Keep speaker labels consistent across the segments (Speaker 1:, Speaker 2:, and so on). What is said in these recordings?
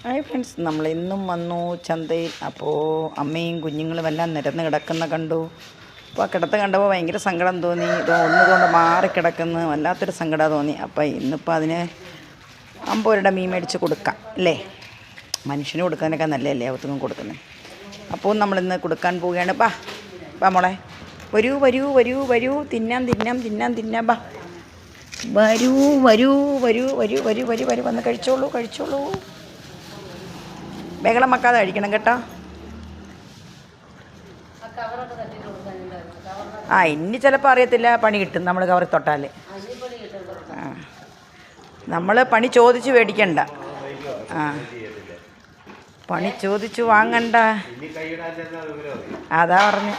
Speaker 1: Hi friends, നമ്മൾ ഇന്നും വന്നു ചന്തയിൽ. അപ്പോൾ അമ്മയും കുഞ്ഞുങ്ങളും എല്ലാം നിരന്ന് കിടക്കുന്ന കണ്ടു. അപ്പോൾ ആ കിടത്ത് കണ്ടപ്പോൾ ഭയങ്കര സങ്കടം തോന്നി. ഒന്നുകൊണ്ട് മാറിക്കിടക്കുന്ന വല്ലാത്തൊരു സങ്കടം തോന്നി. അപ്പോൾ ഇന്നിപ്പോൾ അതിന് 50 രൂപ മീൻ മേടിച്ച് കൊടുക്കാം അല്ലേ? മനുഷ്യന് കൊടുക്കാനൊക്കെ നല്ലതല്ലേ അവത്തും കൊടുക്കുന്നത്. അപ്പോൾ നമ്മളിന്ന് കൊടുക്കാൻ പോവുകയാണ്. ബാ മോളെ, വരൂ വരൂ വരൂ വരൂ, തിന്നാം ബാ, വരൂ വരൂ വരൂ വരൂ വരൂ വരൂ വരൂ വന്ന് കഴിച്ചോളൂ. ബഹളം വെക്കാതെ കഴിക്കണം കേട്ടോ. ഇനി ചിലപ്പോൾ അറിയത്തില്ല, പണി കിട്ടും നമ്മൾ കവറിൽ തൊട്ടാൽ. നമ്മൾ പണി ചോദിച്ച് മേടിക്കണ്ട. പണി ചോദിച്ചു വാങ്ങണ്ട. അതാ പറഞ്ഞ്,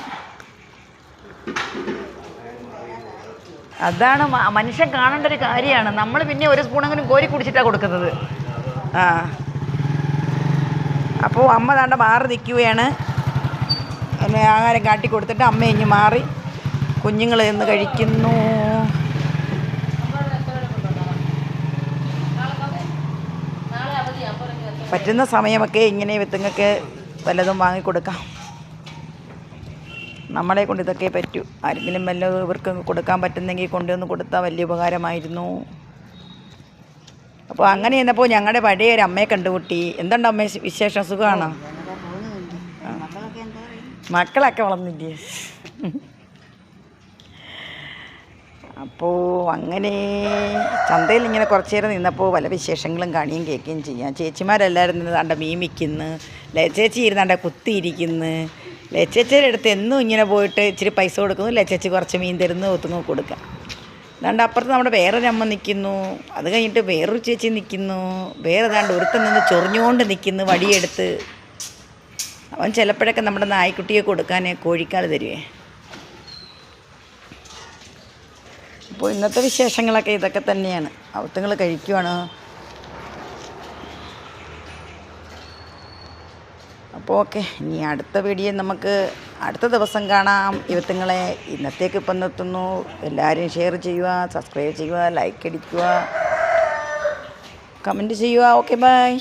Speaker 1: അതാണ് മനുഷ്യൻ കാണേണ്ട ഒരു കാര്യമാണ്. നമ്മൾ പിന്നെ ഒരു സ്പൂണെങ്കിലും കോരി കുടിച്ചിട്ടാണ് കൊടുക്കുന്നത്. അപ്പോൾ അമ്മ താണ്ട മാറി നിൽക്കുകയാണ്. എന്നെ ആഹാരം കാട്ടി കൊടുത്തിട്ട് അമ്മ ഇഞ്ഞ് മാറി കുഞ്ഞുങ്ങൾ നിന്ന് കഴിക്കുന്നു. പറ്റുന്ന സമയമൊക്കെ ഇങ്ങനെ വിത്തുങ്ങൾക്ക് വല്ലതും വാങ്ങിക്കൊടുക്കാം. നമ്മളെ കൊണ്ട് ഇതൊക്കെ പറ്റൂ. ആരെങ്കിലും വല്ലതും ഇവർക്ക് കൊടുക്കാൻ പറ്റുന്നെങ്കിൽ കൊണ്ടുവന്ന് കൊടുത്താൽ വലിയ ഉപകാരമായിരുന്നു. അപ്പോൾ അങ്ങനെ ചെന്നപ്പോൾ ഞങ്ങളുടെ പഴയ ഒരു അമ്മയെ കണ്ടുമുട്ടി. എന്തുണ്ട് അമ്മ വിശേഷം? സുഖമാണോ? മക്കളൊക്കെ വളർന്നില്ലേ? അപ്പോൾ അങ്ങനെ ചന്തയിൽ ഇങ്ങനെ കുറച്ച് നേരം നിന്നപ്പോൾ പല വിശേഷങ്ങളും കാണുകയും കേൾക്കുകയും ചെയ്യാം. ചേച്ചിമാരെല്ലാവരും നിന്ന് താണ്ട മീൻ വിൽക്കുന്നു, ലച്ചേച്ചി ഇരുന്നാണ്ട കുത്തിയിരിക്കുന്നു. ലച്ചേച്ചിയുടെ അടുത്ത് എന്നും ഇങ്ങനെ പോയിട്ട് ഇച്ചിരി പൈസ കൊടുക്കുന്നു, ലച്ചേച്ചി കുറച്ച് മീൻ തരുന്നു, ഒത്തുങ്ങ് കൊടുക്കാം. അതാണ്ട് അപ്പുറത്ത് നമ്മുടെ വേറൊരമ്മ നിൽക്കുന്നു. അത് കഴിഞ്ഞിട്ട് വേറൊരു ചേച്ചി നിൽക്കുന്നു. വേറെ താണ്ട് ഒരുത്തൻ നിന്ന് ചൊറിഞ്ഞുകൊണ്ട് നിൽക്കുന്നു വടിയെടുത്ത്. അവൻ ചിലപ്പോഴൊക്കെ നമ്മുടെ നായ്ക്കുട്ടിയെ കൊടുക്കാൻ കോഴിക്കാൽ തരുവേ. അപ്പോൾ ഇന്നത്തെ വിശേഷങ്ങളൊക്കെ ഇതൊക്കെ തന്നെയാണ്. അവത്തുങ്ങൾ കഴിക്കുവാണ്. അപ്പോൾ ഓക്കെ, ഇനി അടുത്ത വീഡിയോ നമുക്ക് അടുത്ത ദിവസം കാണാം. ഇവത്തുങ്ങളെ ഇന്നത്തേക്ക് ഇപ്പം നിർത്തുന്നു. എല്ലാവരും ഷെയർ ചെയ്യുക, സബ്സ്ക്രൈബ് ചെയ്യുക, ലൈക്ക് അടിക്കുക, കമൻറ്റ് ചെയ്യുക. Okay, by.